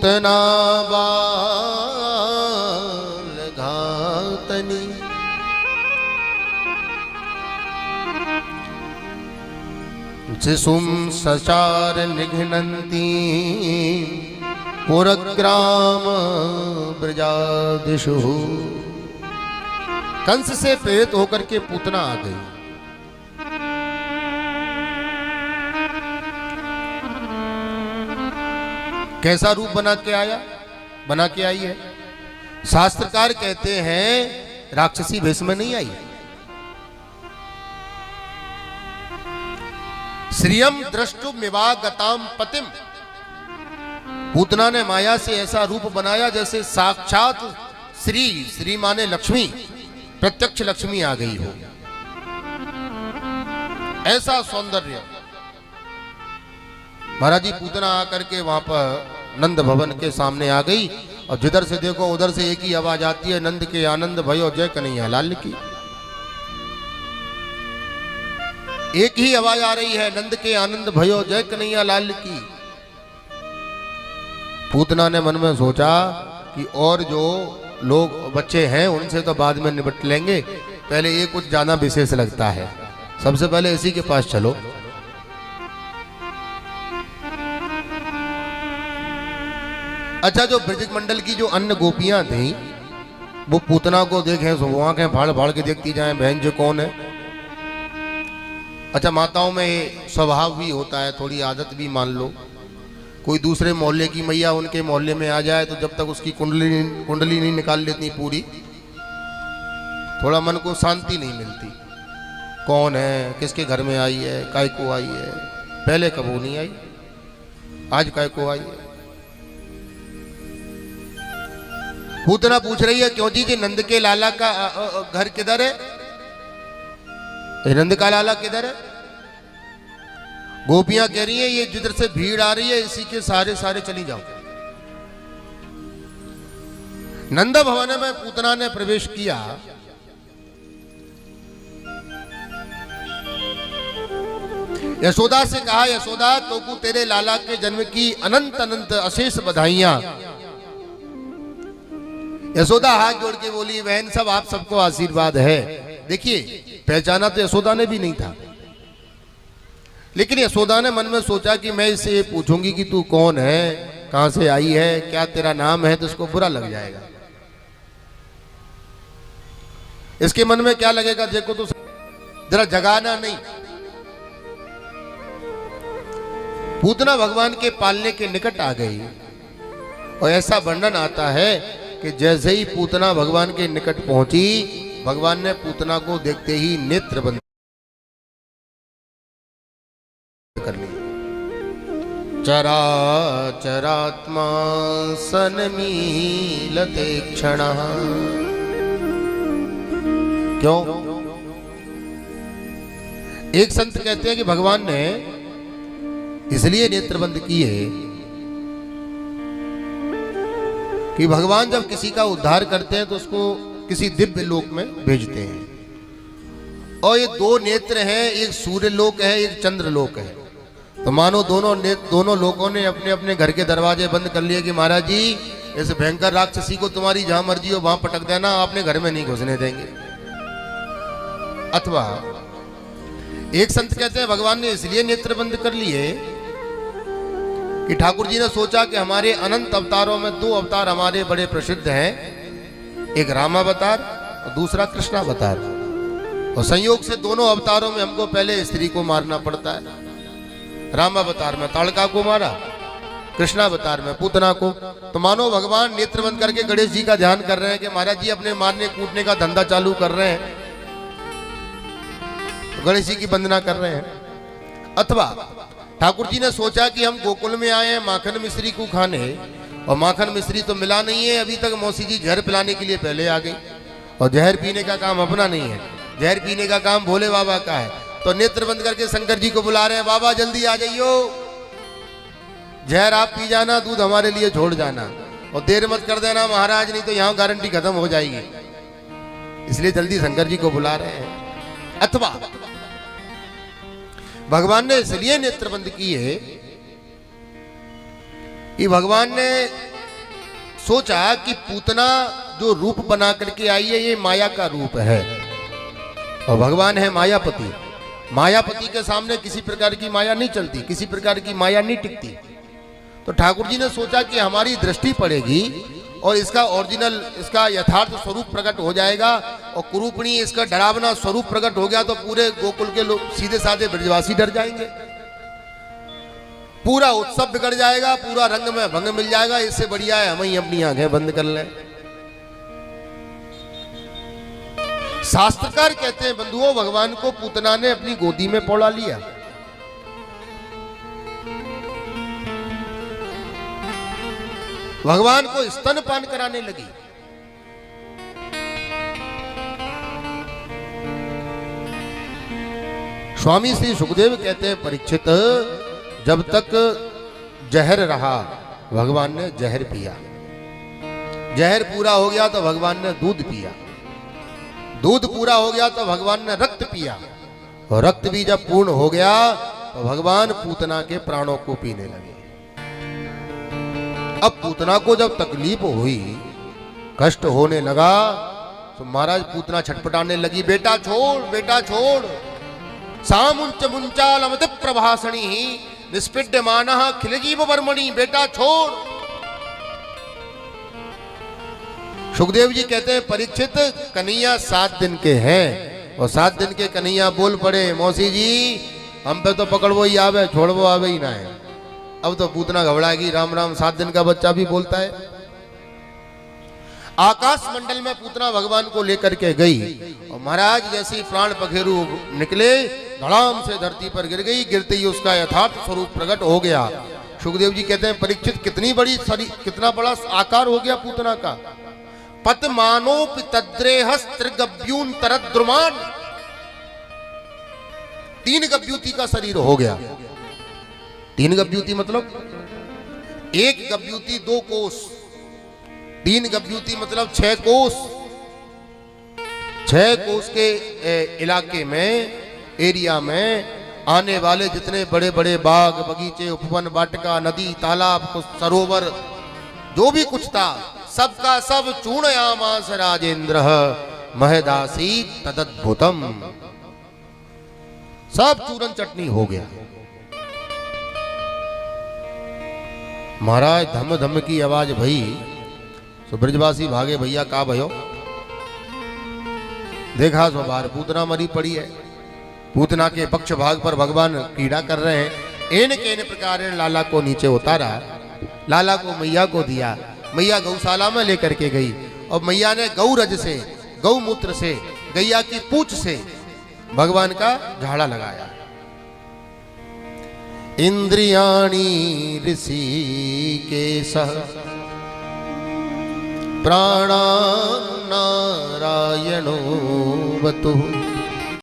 पूतना बाल घातनी, शिशुं सचार निघ्नन्ति पुरग्राम ब्रजादिषु। कंस से प्रेरित होकर के पूतना आ गई। कैसा रूप बना के आई है? शास्त्रकार कहते हैं राक्षसी वेश में नहीं आई। श्रियम द्रष्टुमिवागताम पतिम, पूतना ने माया से ऐसा रूप बनाया जैसे साक्षात श्री माने लक्ष्मी, प्रत्यक्ष लक्ष्मी आ गई हो, ऐसा सौंदर्य। महाराज जी पूतना आकर के वहां पर नंद भवन के सामने आ गई और जिधर से देखो उधर से एक ही आवाज आती है, नंद के आनंद भयो जय कन्हैया लाल की। एक ही आवाज आ रही है, नंद के आनंद भयो जय कन्हैया लाल की। पूतना ने मन में सोचा कि और जो लोग बच्चे हैं उनसे तो बाद में निपट लेंगे, पहले ये कुछ ज्यादा विशेष लगता है, सबसे पहले इसी के पास चलो। अच्छा, जो ब्रज मंडल की जो अन्य गोपियां थी वो पूतना को देखें तो वो आंखें फाड़ फाड़ के देखती जाएं, बहन जो कौन है। अच्छा, माताओं में स्वभाव भी होता है, थोड़ी आदत भी मान लो। कोई दूसरे मोहल्ले की मैया उनके मोहल्ले में आ जाए तो जब तक उसकी कुंडली नहीं निकाल लेती पूरी, थोड़ा मन को शांति नहीं मिलती। कौन है, किसके घर में आई है, काय को आई है, पहले कब नहीं आई, आज काय को आई है। पूतना पूछ रही है, क्यों जी नंद के लाला का घर किधर है? नंद का लाला किधर है? गोपियां कह रही है ये जिधर से भीड़ आ रही है इसी के सारे चली जाओ। नंद भवन में पूतना ने प्रवेश किया। यशोदा से कहा, यशोदा तो को तेरे लाला के जन्म की अनंत अनंत अशेष बधाइयां। यशोदा हाथ जोड़ के बोली, बहन सब आप सबको आशीर्वाद है। देखिए, पहचाना तो यशोदा ने भी नहीं था, लेकिन यशोदा ने मन में सोचा कि मैं इससे पूछूंगी कि तू कौन है, कहां से आई है, क्या तेरा नाम है, तो इसको बुरा लग जाएगा। इसके मन में क्या लगेगा, देखो तो जरा जगाना नहीं। पूतना भगवान के पालने के निकट आ गई और ऐसा वर्णन आता है कि जैसे ही पूतना भगवान के निकट पहुंची, भगवान ने पूतना को देखते ही नेत्र बंद कर ली। चराचरात्मा सनमीलते क्षणः। क्यों? एक संत कहते हैं कि भगवान ने इसलिए नेत्र बंद किए कि भगवान जब किसी का उद्धार करते हैं तो उसको किसी दिव्य लोक में भेजते हैं। और ये दो नेत्र हैं, एक सूर्य लोक है, एक चंद्र लोक है। तो मानो दोनों लोगों ने अपने अपने घर के दरवाजे बंद कर लिए कि महाराज जी इस भयंकर राक्षसी को तुम्हारी जहां मर्जी हो वहां पटक देना, आपने घर में नहीं घुसने देंगे। अथवा एक संत कहते हैं भगवान ने इसलिए नेत्र बंद कर लिए कि ठाकुर जी ने सोचा कि हमारे अनंत अवतारों में दो अवतार हमारे बड़े प्रसिद्ध हैं, एक रामावतार और दूसरा कृष्णावतार। और संयोग से दोनों अवतारों में हमको पहले स्त्री को मारना पड़ता है। रामावतार में ताड़का को मारा, कृष्णावतार में पूतना को। तो मानो भगवान नेत्र बंद करके गणेश जी का ध्यान कर रहे हैं कि महाराज जी अपने मारने कूटने का धंधा चालू कर रहे हैं, तो गणेश जी की वंदना कर रहे हैं। अथवा ठाकुर जी ने सोचा कि हम गोकुल में आए हैं माखन मिश्री को खाने, और माखन मिश्री तो मिला नहीं है अभी तक। मौसी जी जहर पिलाने के लिए पहले आ गई, और जहर पीने का काम अपना नहीं है, जहर पीने का काम भोले बाबा का है। तो नेत्र बंद करके शंकर जी को बुला रहे हैं, बाबा जल्दी आ जाइयो, जहर आप पी जाना, दूध हमारे लिए छोड़ जाना, और देर मत कर देना महाराज, नहीं तो यहाँ गारंटी खत्म हो जाएगी। इसलिए जल्दी शंकर जी को बुला रहे हैं। अथवा भगवान ने इसलिए नेत्र बंद किए कि भगवान ने सोचा कि पूतना जो रूप बना करके आई है ये माया का रूप है और भगवान है मायापति। मायापति के सामने किसी प्रकार की माया नहीं चलती, किसी प्रकार की माया नहीं टिकती। तो ठाकुर जी ने सोचा कि हमारी दृष्टि पड़ेगी और इसका ओरिजिनल, इसका यथार्थ स्वरूप प्रकट हो जाएगा और कुरूपणी इसका डरावना स्वरूप प्रकट हो गया तो पूरे गोकुल के लोग सीधे साधे ब्रजवासी डर जाएंगे, पूरा उत्सव बिगड़ जाएगा, पूरा रंग में भंग मिल जाएगा। इससे बढ़िया है हम ही अपनी आंखें बंद कर लें। शास्त्रकार कहते हैं बंधुओं, भगवान को पूतना ने अपनी गोदी में पौड़ा लिया। भगवान को स्तनपान कराने लगी। स्वामी श्री सुखदेव कहते हैं परीक्षित, जब तक जहर रहा भगवान ने जहर पिया, जहर पूरा हो गया तो भगवान ने दूध पिया, दूध पूरा हो गया तो भगवान ने रक्त पिया और रक्त भी जब पूर्ण हो गया तो भगवान पूतना के प्राणों को पीने लगे। अब पूतना को जब तकलीफ हुई, कष्ट होने लगा तो महाराज पूतना छटपटाने लगी, बेटा छोड़, बेटा छोड़। सामुंच मुंचालमति प्रभाषणी निष्पिड्यमानः खिलजीव वर्मणि, बेटा छोड़। सुखदेव जी कहते हैं परीक्षित, कन्हैया 7 दिन के हैं और 7 दिन के कन्हैया बोल पड़े, मौसी जी हम पे तो पकड़वो ही आवे, छोड़वो आवे ही ना है। अब तो पूतना घबराएगी, राम राम 7 दिन का बच्चा भी बोलता है। आकाश मंडल में पूतना भगवान को लेकर के गई और महाराज जैसे ही प्राण पखेरु निकले, धड़ाम से धरती पर गिर गई। गिरते ही उसका यथार्थ स्वरूप प्रकट हो गया। सुखदेव जी कहते हैं परीक्षित, कितनी बड़ी शरीर, कितना बड़ा आकार हो गया पूतना का। पतमानोपि तद्रेहस त्रिगभ्यून तरद्रुमान, 3 गभ्यूति का शरीर हो गया। 3 गभ्यूति मतलब 1 गभ्यूति 2 कोस, 3 गभ्यूति मतलब 6 कोस। 6 कोस के इलाके में, एरिया में आने वाले जितने बड़े बड़े बाग बगीचे, उपवन वाटिका, नदी, तालाब, सरोवर, जो भी कुछ था सबका सब चूर्णयामास राजेंद्र महदासी तदद्भुतम, सब चूरन चटनी हो गया। महाराज धम धम की आवाज भई, तो ब्रजवासी भागे, भैया का भयो। देखा सो बाहर पूतना मरी पड़ी है। पूतना के पक्ष भाग पर भगवान क्रीड़ा कर रहे हैं। इन के प्रकार लाला को नीचे उतारा, लाला को मैया को दिया। मैया गौशाला में लेकर के गई और मैया ने गौरज से, गौमूत्र से, गैया की पूंछ से भगवान का झाड़ा लगाया। इंद्रियाणि ऋषिकेशः प्राणान् नारायणो वतुः